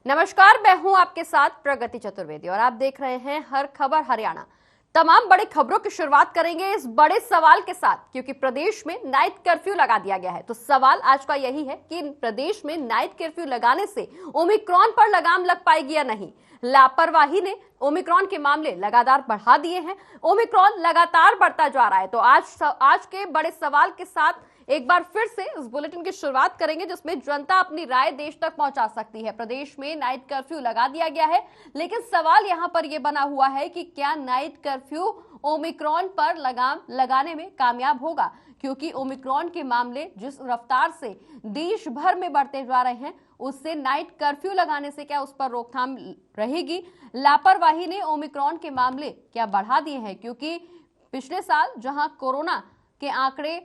नमस्कार, मैं हूं आपके साथ प्रगति चतुर्वेदी और आप देख रहे हैं हर खबर हरियाणा। तमाम बड़ी खबरों की शुरुआत करेंगे इस बड़े सवाल के साथ, क्योंकि प्रदेश में नाइट कर्फ्यू लगा दिया गया है। तो सवाल आज का यही है कि प्रदेश में नाइट कर्फ्यू लगाने से ओमिक्रॉन पर लगाम लग पाएगी या नहीं। लापरवाही ने ओमिक्रॉन के मामले लगातार बढ़ा दिए हैं। ओमिक्रॉन लगातार बढ़ता जा रहा है। तो आज के बड़े सवाल के साथ एक बार फिर से इस बुलेटिन की शुरुआत करेंगे, जिसमें जनता अपनी राय देश तक पहुंचा सकती है। प्रदेश में नाइट कर्फ्यू लगा दिया गया है, लेकिन सवाल यहां पर यह बना हुआ है कि क्या नाइट कर्फ्यू ओमिक्रॉन पर लगाम लगाने में कामयाब होगा, क्योंकि ओमिक्रॉन के मामले जिस रफ्तार से देश भर में बढ़ते जा रहे हैं, उससे नाइट कर्फ्यू लगाने से क्या उस पर रोकथाम रहेगी। लापरवाही ने ओमिक्रॉन के मामले क्या बढ़ा दिए हैं, क्योंकि पिछले साल जहां कोरोना के आंकड़े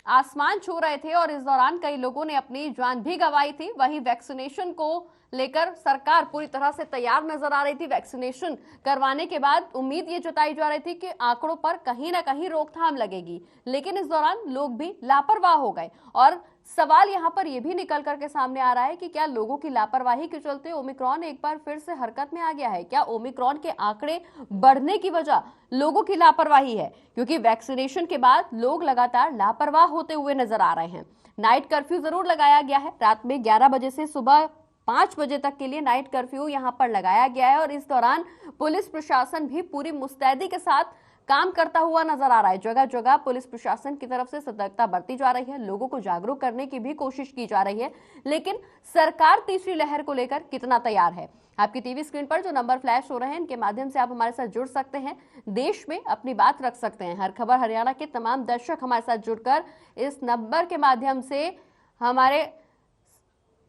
आसमान छू रहे थे और इस दौरान कई लोगों ने अपनी जान भी गंवाई थी, वहीं वैक्सीनेशन को लेकर सरकार पूरी तरह से तैयार नजर आ रही थी। वैक्सीनेशन करवाने के बाद उम्मीद ये जताई जा रही थी कि आंकड़ों पर कहीं ना कहीं रोकथाम लगेगी, लेकिन इस दौरान लोग भी लापरवाह हो गए। और सवाल यहां पर यह भी निकल करके सामने आ रहा है कि क्या लोगों की लापरवाही के चलते ओमिक्रॉन एक बार फिर से हरकत में आ गया है। क्या ओमिक्रॉन के आंकड़े बढ़ने की वजह लोगों की लापरवाही है, क्योंकि वैक्सीनेशन के बाद लोग लगातार लापरवाह होते हुए नजर आ रहे हैं। नाइट कर्फ्यू जरूर लगाया गया है, रात में 11 बजे से सुबह 5 बजे तक के लिए नाइट कर्फ्यू यहां पर लगाया गया है और इस दौरान पुलिस प्रशासन भी पूरी मुस्तैदी के साथ काम करता हुआ नजर आ रहा है। जगह जगह पुलिस प्रशासन की तरफ से सतर्कता बरती जा रही है, लोगों को जागरूक करने की भी कोशिश की जा रही है, लेकिन सरकार तीसरी लहर को लेकर कितना तैयार है। आपकी टीवी स्क्रीन पर जो नंबर फ्लैश हो रहे हैं, इनके माध्यम से आप हमारे साथ जुड़ सकते हैं, देश में अपनी बात रख सकते हैं। हर खबर हरियाणा के तमाम दर्शक हमारे साथ जुड़कर इस नंबर के माध्यम से हमारे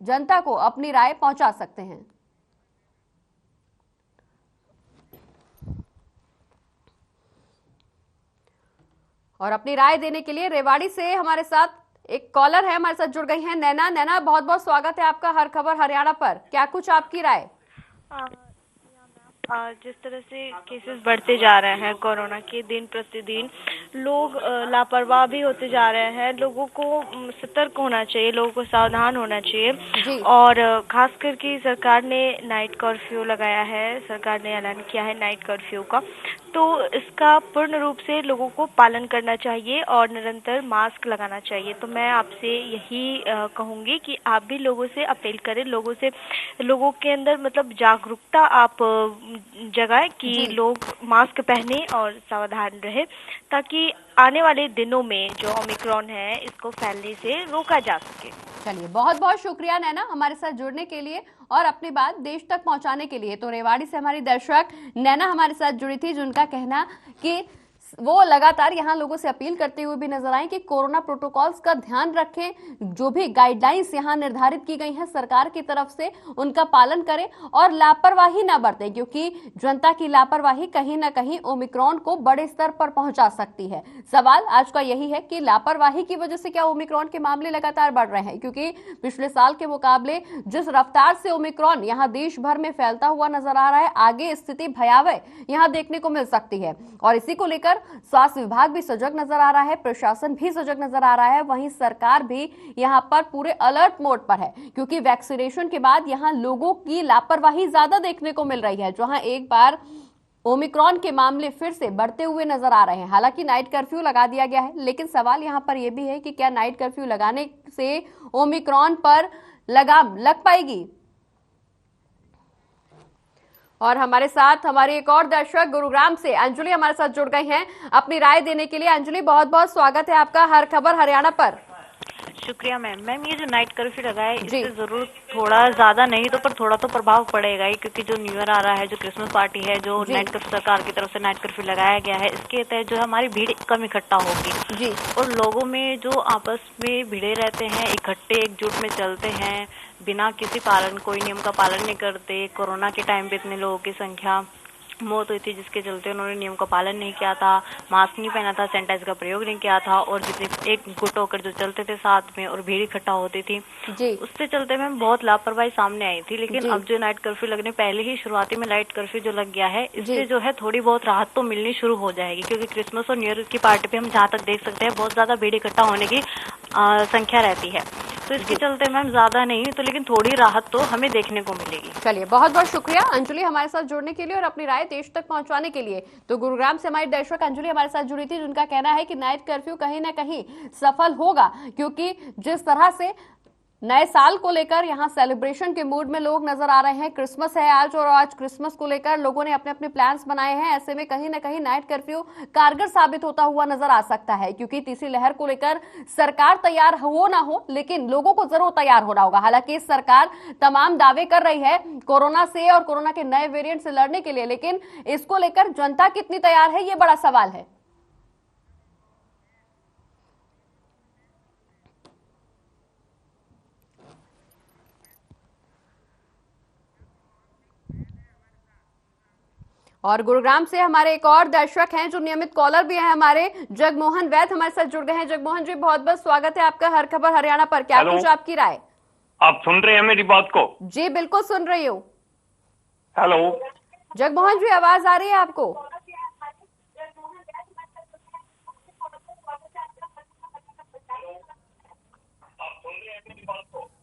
जनता को अपनी राय पहुंचा सकते हैं। और अपनी राय देने के लिए रेवाड़ी से हमारे साथ एक कॉलर है, हमारे साथ जुड़ गई हैं नैना। नैना, बहुत बहुत स्वागत है आपका हर खबर हरियाणा पर। क्या कुछ आपकी राय? जिस तरह से केसेस बढ़ते जा रहे हैं कोरोना के, दिन प्रतिदिन लोग लापरवाह भी होते जा रहे हैं। लोगों को सतर्क होना चाहिए, लोगों को सावधान होना चाहिए। और खास करके सरकार ने नाइट कर्फ्यू लगाया है, सरकार ने ऐलान किया है नाइट कर्फ्यू का, तो इसका पूर्ण रूप से लोगों को पालन करना चाहिए और निरंतर मास्क लगाना चाहिए। तो मैं आपसे यही कहूँगी कि आप भी लोगों से अपील करें, लोगों के अंदर मतलब जागरूकता आप जगाएं कि लोग मास्क पहने और सावधान रहे, ताकि आने वाले दिनों में जो ओमिक्रॉन है इसको फैलने से रोका जा सके। चलिए, बहुत बहुत शुक्रिया नैना हमारे साथ जुड़ने के लिए और अपनी बात देश तक पहुंचाने के लिए। तो रेवाड़ी से हमारी दर्शक नैना हमारे साथ जुड़ी थी, जिनका कहना कि वो लगातार यहाँ लोगों से अपील करते हुए भी नजर आए कि कोरोना प्रोटोकॉल्स का ध्यान रखें, जो भी गाइडलाइंस यहाँ निर्धारित की गई हैं सरकार की तरफ से उनका पालन करें और लापरवाही ना बरतें, क्योंकि जनता की लापरवाही कहीं ना कहीं ओमिक्रॉन को बड़े स्तर पर पहुंचा सकती है। सवाल आज का यही है कि लापरवाही की वजह से क्या ओमिक्रॉन के मामले लगातार बढ़ रहे हैं, क्योंकि पिछले साल के मुकाबले जिस रफ्तार से ओमिक्रॉन यहाँ देश भर में फैलता हुआ नजर आ रहा है, आगे स्थिति भयावह यहाँ देखने को मिल सकती है। और इसी को लेकर स्वास्थ्य विभाग भी सजग नजर आ रहा है, प्रशासन भी सजग नजर आ रहा है, वहीं सरकार भी यहां पर पूरे अलर्ट मोड पर है, क्योंकि वैक्सीनेशन के बाद यहां लोगों की लापरवाही ज्यादा देखने को मिल रही है, जहां एक बार ओमिक्रॉन के मामले फिर से बढ़ते हुए नजर आ रहे हैं। हालांकि नाइट कर्फ्यू लगा दिया गया है, लेकिन सवाल यहां पर यह भी है कि क्या नाइट कर्फ्यू लगाने से ओमिक्रॉन पर लगाम लग पाएगी। और हमारे साथ हमारी एक और दर्शक गुरुग्राम से अंजलि हमारे साथ जुड़ गई हैं अपनी राय देने के लिए। अंजलि, बहुत बहुत स्वागत है आपका हर खबर हरियाणा पर। शुक्रिया मैम। ये जो नाइट कर्फ्यू लगा है, इससे जरूर थोड़ा ज्यादा नहीं तो पर थोड़ा तो प्रभाव पड़ेगा ही, क्योंकि जो न्यू ईयर आ रहा है, जो क्रिसमस पार्टी है, जो नाइट कर्फ्यू सरकार की तरफ से नाइट कर्फ्यू लगाया गया है, इसके तहत जो हमारी भीड़ कम इकट्ठा होगी और लोगों में जो आपस में भिड़े रहते हैं, इकट्ठे एकजुट में चलते हैं, बिना किसी कोई नियम का पालन नहीं करते। कोरोना के टाइम पे इतने लोगों की संख्या मौत हुई थी, जिसके चलते उन्होंने नियम का पालन नहीं किया था, मास्क नहीं पहना था, सैनिटाइजर का प्रयोग नहीं किया था, और जितने एक गुट होकर जो चलते थे साथ में और भीड़ इकट्ठा होती थी, उससे चलते में बहुत लापरवाही सामने आई थी। लेकिन अब जो नाइट कर्फ्यू लगने पहले ही शुरुआती में नाइट कर्फ्यू जो लग गया है, इससे जो है थोड़ी बहुत राहत तो मिलनी शुरू हो जाएगी, क्योंकि क्रिसमस और न्यू ईयर की पार्टी पे हम जहाँ तक देख सकते हैं बहुत ज्यादा भीड़ इकट्ठा होने की संख्या रहती है। तो इसके चलते मैम ज्यादा नहीं तो लेकिन थोड़ी राहत तो हमें देखने को मिलेगी। चलिए, बहुत बहुत शुक्रिया अंजलि हमारे साथ जुड़ने के लिए और अपनी राय देश तक पहुंचाने के लिए। तो गुरुग्राम से हमारी दर्शक अंजलि हमारे साथ जुड़ी थी, जिनका कहना है कि नाइट कर्फ्यू कहीं ना कहीं सफल होगा, क्योंकि जिस तरह से नए साल को लेकर यहाँ सेलिब्रेशन के मूड में लोग नजर आ रहे हैं। क्रिसमस है आज और आज क्रिसमस को लेकर लोगों ने अपने अपने प्लान्स बनाए हैं। ऐसे में कहीं ना कहीं नाइट कर्फ्यू कारगर साबित होता हुआ नजर आ सकता है, क्योंकि तीसरी लहर को लेकर सरकार तैयार हो ना हो, लेकिन लोगों को जरूर तैयार होना होगा। हालांकि सरकार तमाम दावे कर रही है कोरोना से और कोरोना के नए वेरिएंट से लड़ने के लिए, लेकिन इसको लेकर जनता कितनी तैयार है, ये बड़ा सवाल है। और गुरुग्राम से हमारे एक और दर्शक हैं जो नियमित कॉलर भी हैं, हमारे जगमोहन वैद हमारे साथ जुड़ गए हैं। जगमोहन जी, बहुत बहुत स्वागत है आपका हर खबर हरियाणा पर। क्या कुछ आपकी राय? आप सुन रहे हैं मेरी बात को? जी बिल्कुल सुन रही हूँ। हेलो जगमोहन जी, आवाज आ रही है आपको?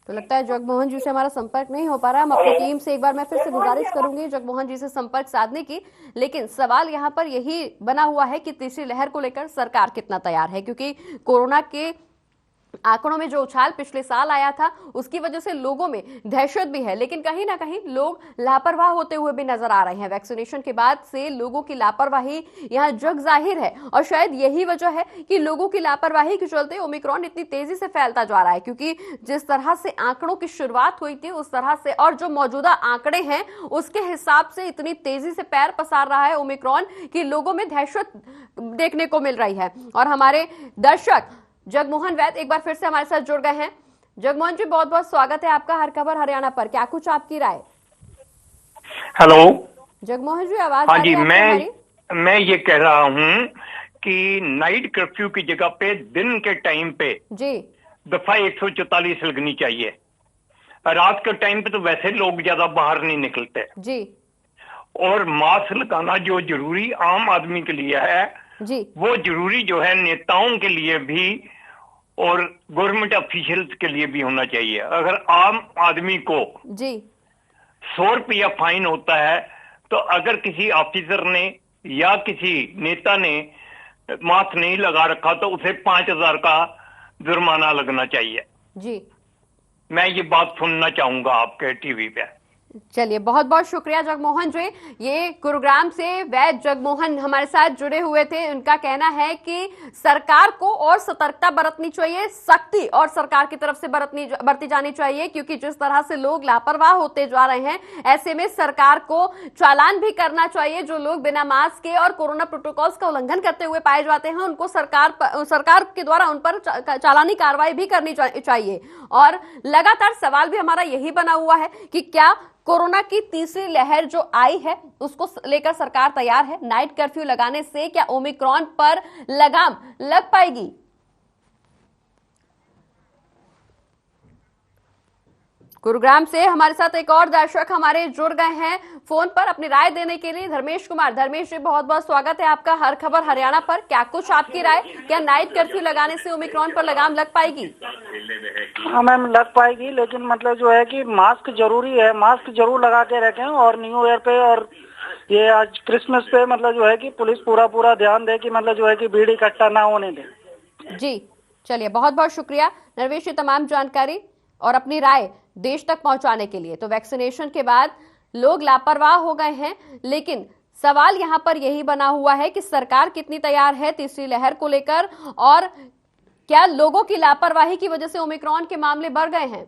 तो लगता है जगमोहन जी से हमारा संपर्क नहीं हो पा रहा। हम अपनी टीम से एक बार मैं फिर से गुजारिश करूंगी जगमोहन जी से संपर्क साधने की, लेकिन सवाल यहाँ पर यही बना हुआ है कि तीसरी लहर को लेकर सरकार कितना तैयार है, क्योंकि कोरोना के आंकड़ों में जो उछाल पिछले साल आया था उसकी वजह से लोगों में दहशत भी है, लेकिन कहीं ना कहीं लोग लापरवाह होते हुए भी नजर आ रहे हैं। वैक्सीनेशन के बाद से लोगों की लापरवाही यहाँ जग जाहिर है, और शायद यही वजह है कि लोगों की लापरवाही के चलते ओमिक्रॉन इतनी तेजी से फैलता जा रहा है, क्योंकि जिस तरह से आंकड़ों की शुरुआत हुई थी उस तरह से और जो मौजूदा आंकड़े हैं उसके हिसाब से इतनी तेजी से पैर पसार रहा है ओमिक्रॉन कि लोगों में दहशत देखने को मिल रही है। और हमारे दर्शक जगमोहन वैद एक बार फिर से हमारे साथ जुड़ गए हैं। जगमोहन जी, बहुत बहुत स्वागत है आपका हर खबर हरियाणा पर। क्या कुछ आपकी राय? हेलो जगमोहन जी, आवाज हाँ आ रही जी, है आपको? मैं ये कह रहा हूँ कि नाइट कर्फ्यू की जगह पे दिन के टाइम पे जी दफा 144 लगनी चाहिए। रात के टाइम पे तो वैसे लोग ज्यादा बाहर नहीं निकलते जी, और मास्क लगाना जो जरूरी आम आदमी के लिए है जी वो जरूरी जो है नेताओं के लिए भी और गवर्नमेंट ऑफिशियल्स के लिए भी होना चाहिए। अगर आम आदमी को जी 100 रुपया फाइन होता है, तो अगर किसी ऑफिसर ने या किसी नेता ने मास्क नहीं लगा रखा तो उसे 5,000 का जुर्माना लगना चाहिए। जी, मैं ये बात सुनना चाहूंगा आपके टीवी पे। चलिए, बहुत बहुत शुक्रिया जगमोहन जी। ये गुरुग्राम से वैद जगमोहन हमारे साथ जुड़े हुए थे। उनका कहना है कि सरकार को और सतर्कता बरतनी चाहिए, सख्ती और सरकार की तरफ से बरती जानी चाहिए, क्योंकि जिस तरह से लोग लापरवाह होते जा रहे हैं ऐसे में सरकार को चालान भी करना चाहिए। जो लोग बिना मास्क के और कोरोना प्रोटोकॉल्स का उल्लंघन करते हुए पाए जाते हैं उनको सरकार के द्वारा उन पर चालानी कार्रवाई भी करनी चाहिए। और लगातार सवाल भी हमारा यही बना हुआ है कि क्या कोरोना की तीसरी लहर जो आई है उसको लेकर सरकार तैयार है? नाइट कर्फ्यू लगाने से क्या ओमिक्रॉन पर लगाम लग पाएगी? गुरुग्राम से हमारे साथ एक और दर्शक हमारे जुड़ गए हैं फोन पर अपनी राय देने के लिए, धर्मेश कुमार। धर्मेश जी, बहुत बहुत स्वागत है आपका हर खबर हरियाणा पर। क्या कुछ आपकी राय? क्या नाइट कर्फ्यू लगाने से ओमिक्रॉन पर लगाम लग पाएगी? हाँ मैम, लग पाएगी, लेकिन मतलब जो है कि मास्क जरूरी है, मास्क जरूर लगा के रखें। और न्यू ईयर पे और ये आज क्रिसमस पे मतलब जो है कि पुलिस पूरा ध्यान दे कि मतलब जो है कि भीड़ इकट्ठा ना होने दे। जी, चलिए, बहुत बहुत शुक्रिया नरवेश जी तमाम जानकारी और अपनी राय देश तक पहुंचाने के लिए। तो वैक्सीनेशन के बाद लोग लापरवाह हो गए हैं, लेकिन सवाल यहां पर यही बना हुआ है कि सरकार कितनी तैयार है तीसरी लहर को लेकर, और क्या लोगों की लापरवाही की वजह से ओमिक्रॉन के मामले बढ़ गए हैं?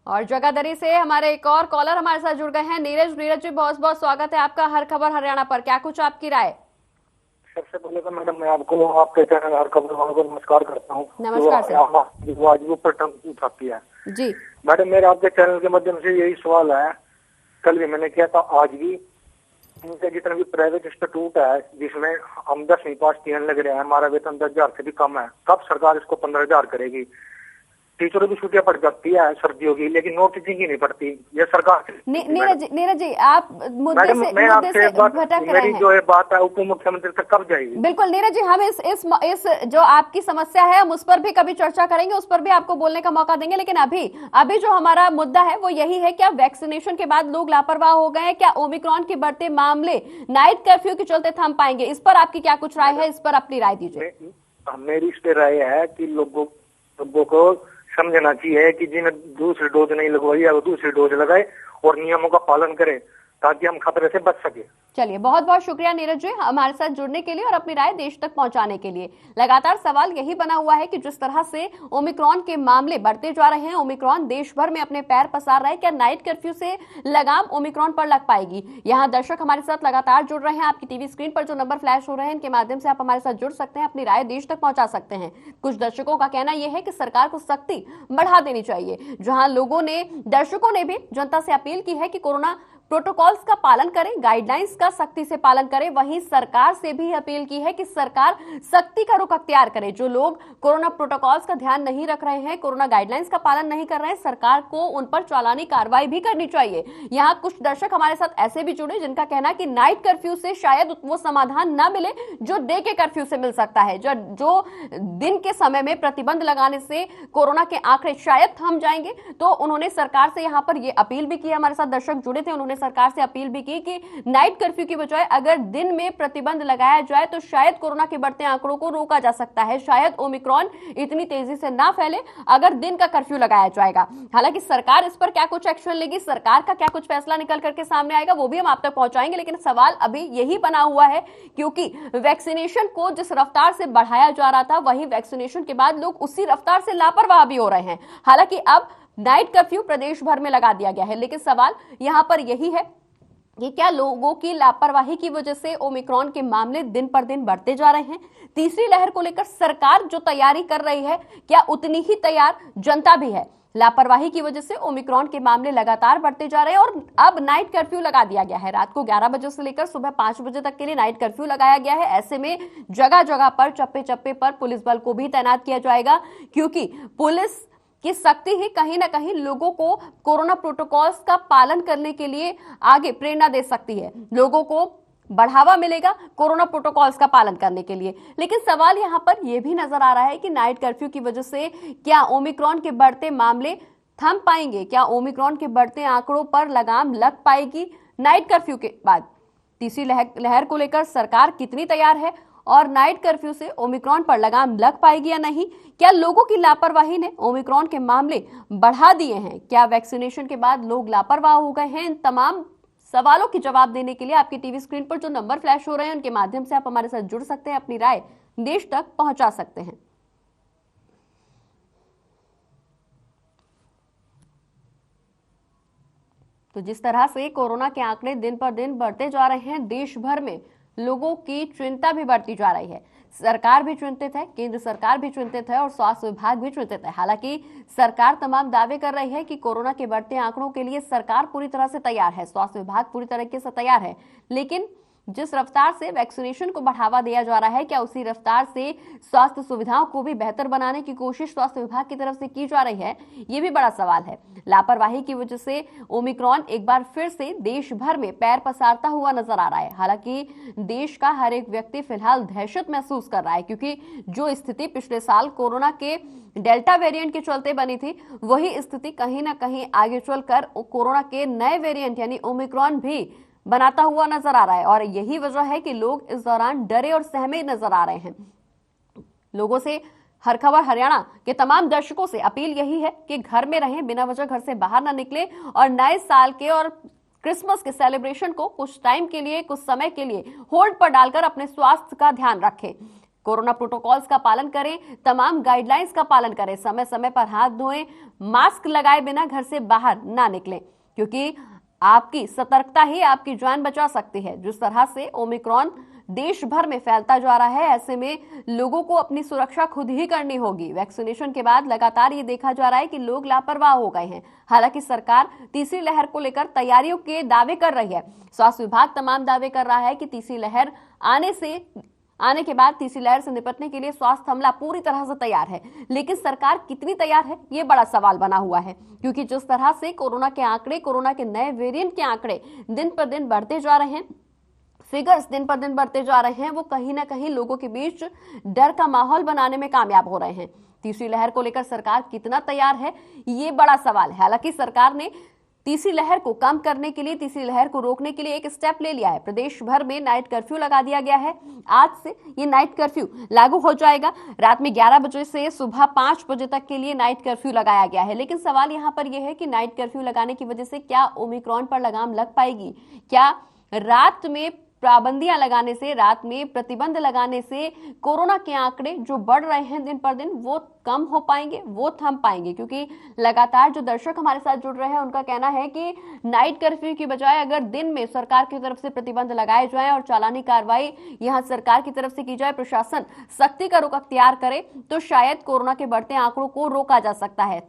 और जगाधरी से हमारे एक और कॉलर हमारे साथ जुड़ गए हैं, नीरज। नीरज जी, बहुत बहुत स्वागत है आपका हर खबर हरियाणा पर। क्या कुछ आपकी राय? सबसे पहले तो मैडम मैं आपको आपके चैनल हर खबर वालों को नमस्कार करता हूँ। नमस्कार सर। जो आज वो पर उठाती है जी मैडम, मेरा आपके चैनल के माध्यम से यही सवाल है, कल भी मैंने किया था, आज भी उनके जितने भी प्राइवेट इंस्टीट्यूट है जिसमें हम 10वीं पास 3 लग रहे हैं, हमारा वेतन 10,000 से भी कम है, कब सरकार इसको 15,000 करेगी? टीचरों की छुट्टियां पड़ जाती है सर्दियों की, लेकिन नोटिसिंग ही नहीं पड़ती ये सरकार। नीरज जी आप मुद्दे से भटक रहे हैं। जो है बात है उप मुख्यमंत्री तक कब जाएगी? बिल्कुल नीरज जी, हम इस जो आपकी समस्या है हम उस पर भी कभी चर्चा करेंगे, उस पर भी आपको बोलने का मौका देंगे। लेकिन अभी जो हमारा मुद्दा है वो यही है, क्या वैक्सीनेशन के बाद लोग लापरवाह हो गए हैं? क्या ओमिक्रॉन के बढ़ते मामले नाइट कर्फ्यू के चलते थम पाएंगे? इस पर आपकी क्या कुछ राय है? इस पर अपनी राय दीजिए। मेरी इस पे राय है कि लोगों को समझना चाहिए कि जिन्हें दूसरी डोज नहीं लगवाई है वो दूसरी डोज लगाए और नियमों का पालन करें ताकि हम खतरे से बच सके। चलिए, बहुत बहुत शुक्रिया नीरज जी हमारे साथ जुड़ने के लिए और अपनी राय देश तक पहुंचाने के लिए। लगातार सवाल यही बना हुआ है कि जिस तरह से ओमिक्रॉन के मामले बढ़ते जा रहे हैं, ओमिक्रॉन देश भर में अपने पैर पसार रहा है, क्या नाइट कर्फ्यू से लगाम ओमिक्रॉन पर लग पाएगी? यहाँ दर्शक हमारे साथ लगातार जुड़ रहे हैं। आपकी टीवी स्क्रीन पर जो नंबर फ्लैश हो रहे हैं इनके माध्यम से आप हमारे साथ जुड़ सकते हैं, अपनी राय देश तक पहुंचा सकते हैं। कुछ दर्शकों का कहना यह है कि सरकार को सख्ती बढ़ा देनी चाहिए। जहां दर्शकों ने भी जनता से अपील की है कि कोरोना प्रोटोकॉल्स का पालन करें, गाइडलाइंस का सख्ती से पालन करें। वहीं सरकार से भी अपील की है कि सरकार सख्ती का रुख अख्तियार करे। जो लोग कोरोना प्रोटोकॉल्स का ध्यान नहीं रख रहे हैं, कोरोना गाइडलाइंस का पालन नहीं कर रहे हैं, सरकार को उन पर चालानी कार्रवाई भी करनी चाहिए। यहाँ कुछ दर्शक हमारे साथ ऐसे भी जुड़े जिनका कहना है कि नाइट कर्फ्यू से शायद वो समाधान ना मिले जो डे के कर्फ्यू से मिल सकता है। जो दिन के समय में प्रतिबंध लगाने से कोरोना के आंकड़े शायद थम जाएंगे। तो उन्होंने सरकार से यहाँ पर ये अपील भी की। हमारे साथ दर्शक जुड़े थे, उन्होंने सरकार से अपील भी की कि नाइट कर्फ्यू की बजाय अगर दिन में प्रतिबंध लगाया जाए तो शायद कोरोना के बढ़ते आंकड़ों को रोका जा सकता है, शायद ओमिक्रॉन इतनी तेजी से ना फैले अगर दिन का कर्फ्यू लगाया जाएगा। हालांकि सरकार इस पर क्या कुछ एक्शन लेगी, सरकार का क्या कुछ फैसला निकल करके सामने आएगा, वो भी हम आप तक पहुंचाएंगे। लेकिन सवाल अभी यही बना हुआ है क्योंकि वैक्सीनेशन को जिस रफ्तार से बढ़ाया जा रहा था वही वैक्सीनेशन के बाद लोग उसी रफ्तार से लापरवाह भी हो रहे हैं। हालांकि अब नाइट कर्फ्यू प्रदेश भर में लगा दिया गया है, लेकिन सवाल यहां पर यही है कि क्या लोगों की लापरवाही की वजह से ओमिक्रॉन के मामले दिन पर दिन बढ़ते जा रहे हैं? तीसरी लहर को लेकर सरकार जो तैयारी कर रही है, क्या उतनी ही तैयार जनता भी है? लापरवाही की वजह से ओमिक्रॉन के मामले लगातार बढ़ते जा रहे हैं और अब नाइट कर्फ्यू लगा दिया गया है। रात को 11 बजे से लेकर सुबह 5 बजे तक के लिए नाइट कर्फ्यू लगाया गया है। ऐसे में जगह जगह पर, चप्पे चप्पे पर पुलिस बल को भी तैनात किया जाएगा क्योंकि पुलिस की सख्ती ही कहीं ना कहीं लोगों को कोरोना प्रोटोकॉल्स का पालन करने के लिए आगे प्रेरणा दे सकती है, लोगों को बढ़ावा मिलेगा कोरोना प्रोटोकॉल्स का पालन करने के लिए। लेकिन सवाल यहां पर यह भी नजर आ रहा है कि नाइट कर्फ्यू की वजह से क्या ओमिक्रॉन के बढ़ते मामले थम पाएंगे? क्या ओमिक्रॉन के बढ़ते आंकड़ों पर लगाम लग पाएगी नाइट कर्फ्यू के बाद? तीसरी लहर को लेकर सरकार कितनी तैयार है और नाइट कर्फ्यू से ओमिक्रॉन पर लगाम लग पाएगी या नहीं? क्या लोगों की लापरवाही ने ओमिक्रॉन के मामले बढ़ा दिए हैं? क्या वैक्सीनेशन के बाद लोग लापरवाह हो गए हैं? इन तमाम सवालों के जवाब देने के लिए आपकी टीवी स्क्रीन पर जो नंबर फ्लैश हो रहे हैं उनके माध्यम से आप हमारे साथ जुड़ सकते हैं, अपनी राय देश तक पहुंचा सकते हैं। तो जिस तरह से कोरोना के आंकड़े दिन पर दिन बढ़ते जा रहे हैं, देश भर में लोगों की चिंता भी बढ़ती जा रही है। सरकार भी चिंतित है, केंद्र सरकार भी चिंतित है और स्वास्थ्य विभाग भी चिंतित है। हालांकि सरकार तमाम दावे कर रही है कि कोरोना के बढ़ते आंकड़ों के लिए सरकार पूरी तरह से तैयार है, स्वास्थ्य विभाग पूरी तरीके से तैयार है। लेकिन जिस रफ्तार से वैक्सीनेशन को बढ़ावा दिया जा रहा है, क्या उसी रफ्तार से स्वास्थ्य सुविधाओं को भी बेहतर बनाने की कोशिश स्वास्थ्य विभाग की तरफ से की जा रही है? ये भी बड़ा सवाल है। लापरवाही की वजह से ओमिक्रॉन एक बार फिर से देश भर में पैर पसारता हुआ नजर आ रहा है। हालांकि देश का हर एक व्यक्ति फिलहाल दहशत महसूस कर रहा है क्योंकि जो स्थिति पिछले साल कोरोना के डेल्टा वेरिएंट के चलते बनी थी, वही स्थिति कहीं ना कहीं आगे चलकर कोरोना के नए वेरिएंट यानी ओमिक्रॉन भी बनाता हुआ नजर आ रहा है। और यही वजह है कि लोग इस दौरान डरे और सहमे नजर आ रहे हैं। लोगों से, हर खबर हरियाणा के तमाम दर्शकों से अपील यही है कि घर में रहें, बिना वजह घर से बाहर ना निकले और नए साल के और क्रिसमस के सेलिब्रेशन को कुछ टाइम के लिए, कुछ समय के लिए होल्ड पर डालकर अपने स्वास्थ्य का ध्यान रखें। कोरोना प्रोटोकॉल्स का पालन करें, तमाम गाइडलाइंस का पालन करें, समय समय पर हाथ धोएं, मास्क लगाए बिना घर से बाहर ना निकलें क्योंकि आपकी सतर्कता ही आपकी जान बचा सकती है। जिस तरह से ओमिक्रॉन देश भर में फैलता जा रहा है, ऐसे में लोगों को अपनी सुरक्षा खुद ही करनी होगी। वैक्सीनेशन के बाद लगातार ये देखा जा रहा है कि लोग लापरवाह हो गए हैं। हालांकि सरकार तीसरी लहर को लेकर तैयारियों के दावे कर रही है। स्वास्थ्य विभाग तमाम दावे कर रहा है कि तीसरी लहर आने के बाद तीसरी लहर से निपटने के लिए स्वास्थ्य अमला पूरी तरह से तैयार है, लेकिन सरकार कितनी तैयार है ये बड़ा सवाल बना हुआ है। क्योंकि जिस तरह से कोरोना के आंकड़े, कोरोना के नए वेरिएंट के आंकड़े दिन पर दिन बढ़ते जा रहे हैं, फिगर्स दिन पर दिन बढ़ते जा रहे हैं, वो कहीं ना कहीं लोगों के बीच डर का माहौल बनाने में कामयाब हो रहे हैं। तीसरी लहर को लेकर सरकार कितना तैयार है ये बड़ा सवाल है। हालांकि सरकार ने तीसरी लहर को कम करने के लिए, तीसरी लहर को रोकने के लिए एक स्टेप ले लिया है। प्रदेश भर में नाइट कर्फ्यू लगा दिया गया है। आज से ये नाइट कर्फ्यू लागू हो जाएगा। रात में 11 बजे से सुबह 5 बजे तक के लिए नाइट कर्फ्यू लगाया गया है। लेकिन सवाल यहाँ पर यह है कि नाइट कर्फ्यू लगाने की वजह से क्या ओमिक्रॉन पर लगाम लग पाएगी? क्या रात में पाबंदियां लगाने से, रात में प्रतिबंध लगाने से कोरोना के आंकड़े जो बढ़ रहे हैं दिन पर दिन वो कम हो पाएंगे, वो थम पाएंगे? क्योंकि लगातार जो दर्शक हमारे साथ जुड़ रहे हैं उनका कहना है कि नाइट कर्फ्यू की बजाय अगर दिन में सरकार की तरफ से प्रतिबंध लगाए जाएं और चालानी कार्रवाई यहां सरकार की तरफ से की जाए, प्रशासन सख्ती का रुख अख्तियार करे, तो शायद कोरोना के बढ़ते आंकड़ों को रोका जा सकता है।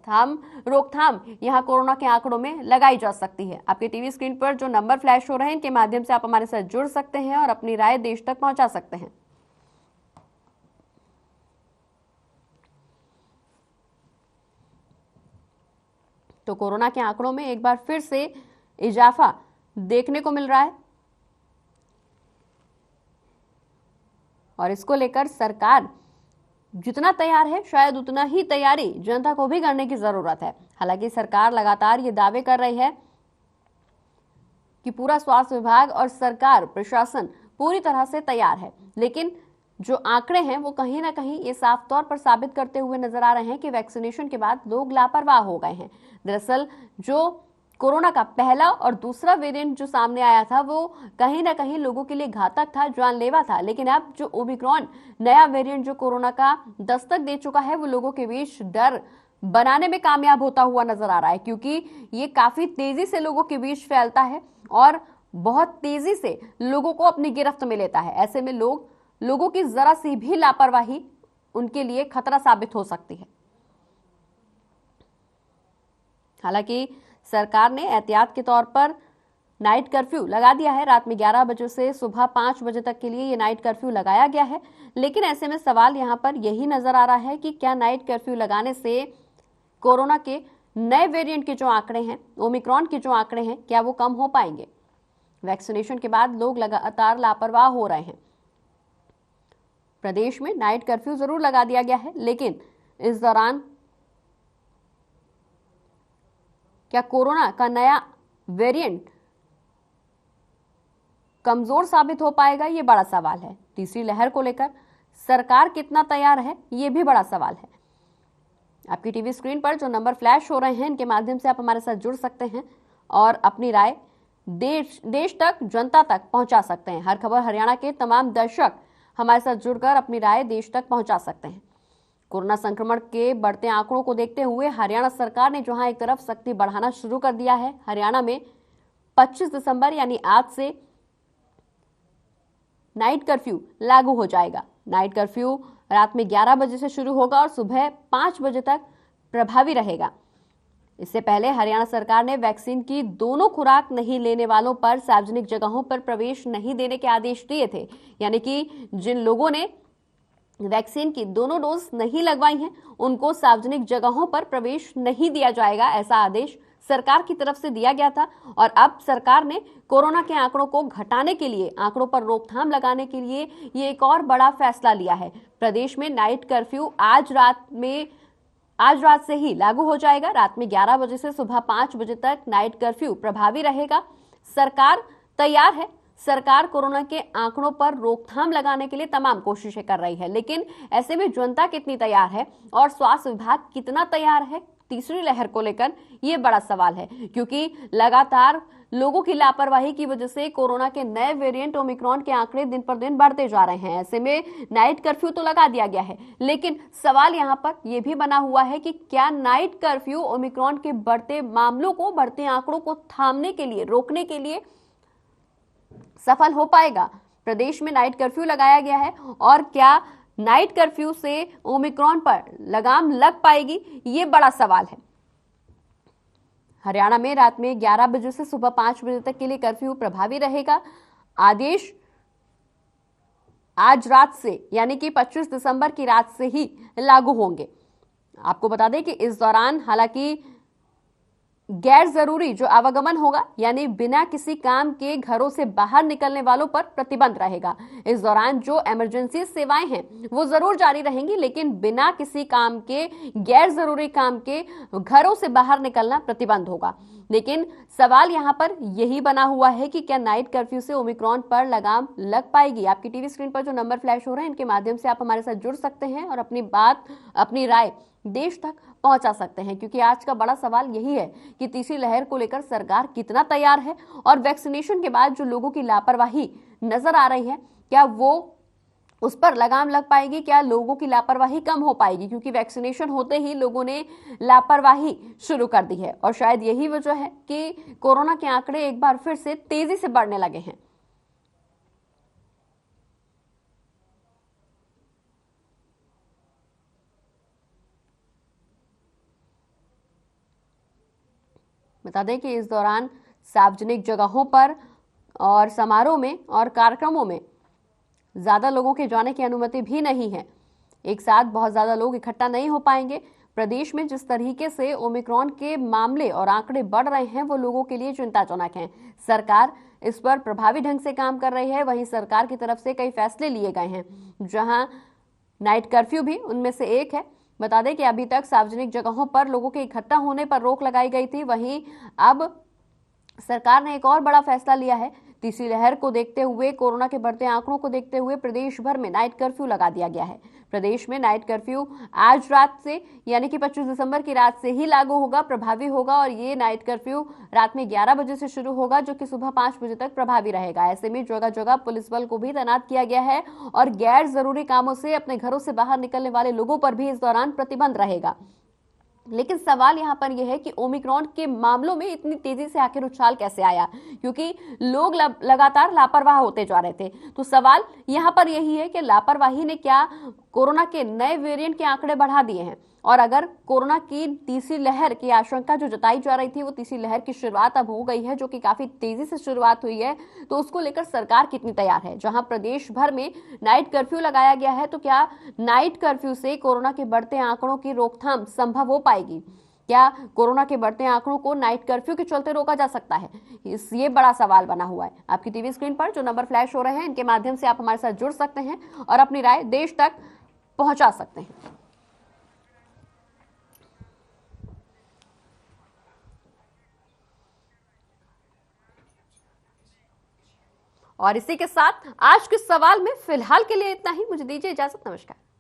रोकथाम यहाँ कोरोना के आंकड़ों में लगाई जा सकती है। आपके टीवी स्क्रीन पर जो नंबर फ्लैश हो रहे हैं इनके माध्यम से आप हमारे साथ जुड़ सकते हैं और अपनी राय देश तक पहुंचा सकते हैं। तो कोरोना के आंकड़ों में एक बार फिर से इजाफा देखने को मिल रहा है और इसको लेकर सरकार जितना तैयार है शायद उतना ही तैयारी जनता को भी करने की जरूरत है। हालांकि सरकार लगातार ये दावे कर रही है कि पूरा स्वास्थ्य विभाग और सरकार, प्रशासन पूरी तरह से तैयार है, लेकिन जो आंकड़े हैं वो कहीं ना कहीं ये साफ तौर पर साबित करते हुए नजर आ रहे हैं कि वैक्सीनेशन के बाद लोग लापरवाह हो गए हैं। दरअसल जो कोरोना का पहला और दूसरा वेरिएंट जो सामने आया था वो कहीं ना कहीं लोगों के लिए घातक था, जानलेवा था, लेकिन अब जो ओमिक्रॉन नया वेरिएंट जो कोरोना का दस्तक दे चुका है वो लोगों के बीच डर बनाने में कामयाब होता हुआ नजर आ रहा है। क्योंकि ये काफी तेजी से लोगों के बीच फैलता है और बहुत तेजी से लोगों को अपनी गिरफ्त में लेता है। ऐसे में लोगों की जरा सी भी लापरवाही उनके लिए खतरा साबित हो सकती है। हालांकि सरकार ने एहतियात के तौर पर नाइट कर्फ्यू लगा दिया है। रात में 11 बजे से सुबह 5 बजे तक के लिए ये नाइट कर्फ्यू लगाया गया है। लेकिन ऐसे में सवाल यहां पर यही नजर आ रहा है कि क्या नाइट कर्फ्यू लगाने से कोरोना के नए वेरिएंट के जो आंकड़े हैं, ओमिक्रॉन के जो आंकड़े हैं, क्या वो कम हो पाएंगे? वैक्सीनेशन के बाद लोग लगातार लापरवाह हो रहे हैं। प्रदेश में नाइट कर्फ्यू जरूर लगा दिया गया है, लेकिन इस दौरान क्या कोरोना का नया वेरिएंट कमजोर साबित हो पाएगा? ये बड़ा सवाल है। तीसरी लहर को लेकर सरकार कितना तैयार है ये भी बड़ा सवाल है। आपकी टीवी स्क्रीन पर जो नंबर फ्लैश हो रहे हैं इनके माध्यम से आप हमारे साथ जुड़ सकते हैं और अपनी राय देश तक, जनता तक पहुंचा सकते हैं। हर खबर हरियाणा के तमाम दर्शक हमारे साथ जुड़कर अपनी राय देश तक पहुंचा सकते हैं। कोरोना संक्रमण के बढ़ते आंकड़ों को देखते हुए हरियाणा सरकार ने जहां एक तरफ सख्ती बढ़ाना शुरू कर दिया है, हरियाणा में 25 दिसंबर यानी आज से नाइट कर्फ्यू लागू हो जाएगा। नाइट कर्फ्यू रात में 11 बजे से शुरू होगा और सुबह 5 बजे तक प्रभावी रहेगा। इससे पहले हरियाणा सरकार ने वैक्सीन की दोनों खुराक नहीं लेने वालों पर सार्वजनिक जगहों पर प्रवेश नहीं देने के आदेश दिए थे। यानी कि जिन लोगों ने वैक्सीन की दोनों डोज नहीं लगवाई हैं उनको सार्वजनिक जगहों पर प्रवेश नहीं दिया जाएगा, ऐसा आदेश सरकार की तरफ से दिया गया था। और अब सरकार ने कोरोना के आंकड़ों को घटाने के लिए, आंकड़ों पर रोकथाम लगाने के लिए ये एक और बड़ा फैसला लिया है। प्रदेश में नाइट कर्फ्यू आज रात से ही लागू हो जाएगा। रात में 11 बजे से सुबह 5 बजे तक नाइट कर्फ्यू प्रभावी रहेगा। सरकार तैयार है। सरकार कोरोना के आंकड़ों पर रोकथाम लगाने के लिए तमाम कोशिशें कर रही है, लेकिन ऐसे में जनता कितनी तैयार है और स्वास्थ्य विभाग कितना तैयार है तीसरी लहर को लेकर, यह बड़ा सवाल है। क्योंकि लगातार लोगों की लापरवाही की वजह से कोरोना के नए वेरिएंट ओमिक्रॉन के आंकड़े दिन पर दिन बढ़ते जा रहे हैं। ऐसे में नाइट कर्फ्यू तो लगा दिया गया है, लेकिन सवाल यहां पर यह भी बना हुआ है कि क्या नाइट कर्फ्यू ओमिक्रॉन के बढ़ते मामलों को, बढ़ते आंकड़ों को थामने के लिए, रोकने के लिए सफल हो पाएगा? प्रदेश में नाइट कर्फ्यू लगाया गया है और क्या नाइट कर्फ्यू से ओमिक्रॉन पर लगाम लग पाएगी? ये बड़ा सवाल है। हरियाणा में रात में 11 बजे से सुबह 5 बजे तक के लिए कर्फ्यू प्रभावी रहेगा। आदेश आज रात से यानी कि 25 दिसंबर की रात से ही लागू होंगे। आपको बता दें कि इस दौरान हालांकि गैर जरूरी जो आवागमन होगा यानी बिना किसी काम के घरों से बाहर निकलने वालों पर प्रतिबंध रहेगा। इस दौरान जो इमरजेंसी सेवाएं हैं वो जरूर जारी रहेंगी, लेकिन बिना किसी काम के, गैर जरूरी काम के घरों से बाहर निकलना प्रतिबंध होगा। लेकिन सवाल यहां पर यही बना हुआ है कि क्या नाइट कर्फ्यू से ओमिक्रॉन पर लगाम लग पाएगी। आपकी टीवी स्क्रीन पर जो नंबर फ्लैश हो रहे हैं इनके माध्यम से आप हमारे साथ जुड़ सकते हैं और अपनी बात, अपनी राय देश तक पहुंचा सकते हैं, क्योंकि आज का बड़ा सवाल यही है कि तीसरी लहर को लेकर सरकार कितना तैयार है और वैक्सीनेशन के बाद जो लोगों की लापरवाही नजर आ रही है क्या वो उस पर लगाम लग पाएगी, क्या लोगों की लापरवाही कम हो पाएगी, क्योंकि वैक्सीनेशन होते ही लोगों ने लापरवाही शुरू कर दी है और शायद यही वजह है कि कोरोना के आंकड़े एक बार फिर से तेजी से बढ़ने लगे हैं। बता दें कि इस दौरान सार्वजनिक जगहों पर और समारोह में और कार्यक्रमों में ज्यादा लोगों के जाने की अनुमति भी नहीं है। एक साथ बहुत ज्यादा लोग इकट्ठा नहीं हो पाएंगे। प्रदेश में जिस तरीके से ओमिक्रॉन के मामले और आंकड़े बढ़ रहे हैं वो लोगों के लिए चिंताजनक हैं। सरकार इस पर प्रभावी ढंग से काम कर रही है। वहीं सरकार की तरफ से कई फैसले लिए गए हैं, जहां नाइट कर्फ्यू भी उनमें से एक है। बता दें कि अभी तक सार्वजनिक जगहों पर लोगों के इकट्ठा होने पर रोक लगाई गई थी, वहीं अब सरकार ने एक और बड़ा फैसला लिया है। तीसरी लहर को देखते हुए, कोरोना के बढ़ते आंकड़ों को देखते हुए प्रदेश भर में नाइट कर्फ्यू लगा दिया गया है। प्रदेश में नाइट कर्फ्यू आज रात से यानी कि 25 दिसंबर की रात से ही लागू होगा, प्रभावी होगा और ये नाइट कर्फ्यू रात में 11 बजे से शुरू होगा, जो कि सुबह 5 बजे तक प्रभावी रहेगा। ऐसे में जगह जगह पुलिस बल को भी तैनात किया गया है और गैर जरूरी कामों से अपने घरों से बाहर निकलने वाले लोगों पर भी इस दौरान प्रतिबंध रहेगा। लेकिन सवाल यहां पर यह है कि ओमिक्रॉन के मामलों में इतनी तेजी से आखिर उछाल कैसे आया, क्योंकि लोग लगातार लापरवाह होते जा रहे थे। तो सवाल यहां पर यही है कि लापरवाही ने क्या कोरोना के नए वेरिएंट के आंकड़े बढ़ा दिए हैं, और अगर कोरोना की तीसरी लहर की आशंका जो जताई जा रही थी वो तीसरी लहर की शुरुआत अब हो गई है, जो कि काफी तेजी से शुरुआत हुई है, तो उसको लेकर सरकार कितनी तैयार है। जहां प्रदेश भर में नाइट कर्फ्यू लगाया गया है, तो क्या नाइट कर्फ्यू से कोरोना के बढ़ते आंकड़ों की रोकथाम संभव हो पाएगी? क्या कोरोना के बढ़ते आंकड़ों को नाइट कर्फ्यू के चलते रोका जा सकता है? ये बड़ा सवाल बना हुआ है। आपकी टीवी स्क्रीन पर जो नंबर फ्लैश हो रहे हैं इनके माध्यम से आप हमारे साथ जुड़ सकते हैं और अपनी राय देश तक पहुंचा सकते हैं। और इसी के साथ आज के सवाल में फिलहाल के लिए इतना ही। मुझे दीजिए इजाजत। नमस्कार।